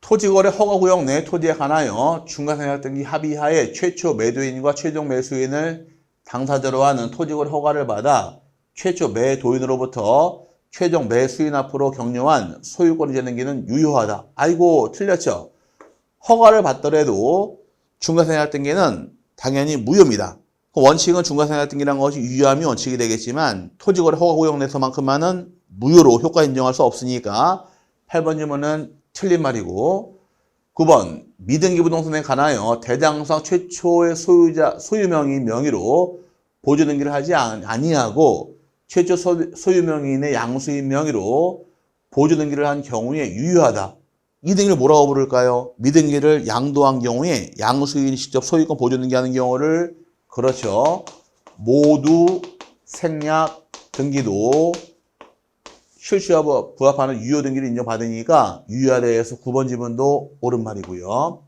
토지거래 허가구역 내 토지에 관하여 중과상각등기 합의하에 최초 매도인과 최종 매수인을 당사자로 하는 토지거래 허가를 받아 최초 매도인으로부터 최종 매수인 앞으로 경료한 소유권 이전 등기는 유효하다. 아이고 틀렸죠. 허가를 받더라도 중과상각등기는 당연히 무효입니다. 원칙은 중과상각등기라는 것이 유효함이 원칙이 되겠지만 토지거래 허가구역 내에서만큼만은 무효로 효과 인정할 수 없으니까 8번 질문은 틀린 말이고 9번 미등기 부동산에 관하여 대장상 최초의 소유명의 명의로 보조등기를 하지 아니하고 최초 소유명의인의 양수인 명의로 보조등기를 한 경우에 유효하다. 이 등기를 뭐라고 부를까요? 미등기를 양도한 경우에 양수인이 직접 소유권 보조등기하는 경우를 그렇죠. 모두 생략 등기도 실시와 부합하는 유효 등기를 인정받으니까 유효하다에서 9번 지문도 옳은 말이고요.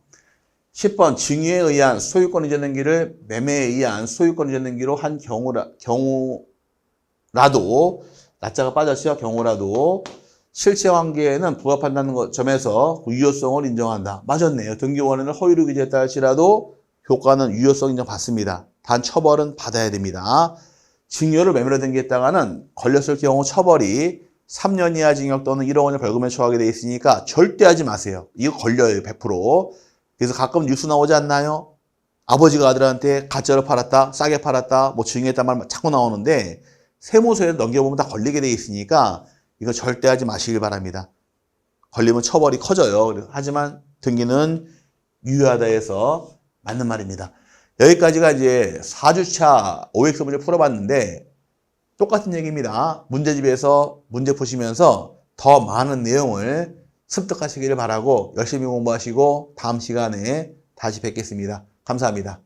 10번 증여에 의한 소유권 이전 등기를 매매에 의한 소유권 이전 등기로 한 경우라도 낮자가 빠졌죠. 경우라도 실체 관계에는 부합한다는 점에서 유효성을 인정한다. 맞았네요. 등기원인을 허위로 기재했다 할지라도 효과는 유효성 인정받습니다. 단 처벌은 받아야 됩니다. 증여를 매매로 등기했다가는 걸렸을 경우 처벌이 3년 이하 징역 또는 1억 원의 벌금에 처하게 돼 있으니까 절대 하지 마세요. 이거 걸려요. 100%. 그래서 가끔 뉴스 나오지 않나요? 아버지가 아들한테 가짜로 팔았다, 싸게 팔았다, 뭐 증여했단 말 자꾸 나오는데 세무서에 넘겨보면 다 걸리게 돼 있으니까 이거 절대 하지 마시길 바랍니다. 걸리면 처벌이 커져요. 하지만 등기는 유효하다 해서 맞는 말입니다. 여기까지가 이제 4주차 OX 문제 풀어봤는데 똑같은 얘기입니다. 문제집에서 문제 푸시면서 더 많은 내용을 습득하시기를 바라고 열심히 공부하시고 다음 시간에 다시 뵙겠습니다. 감사합니다.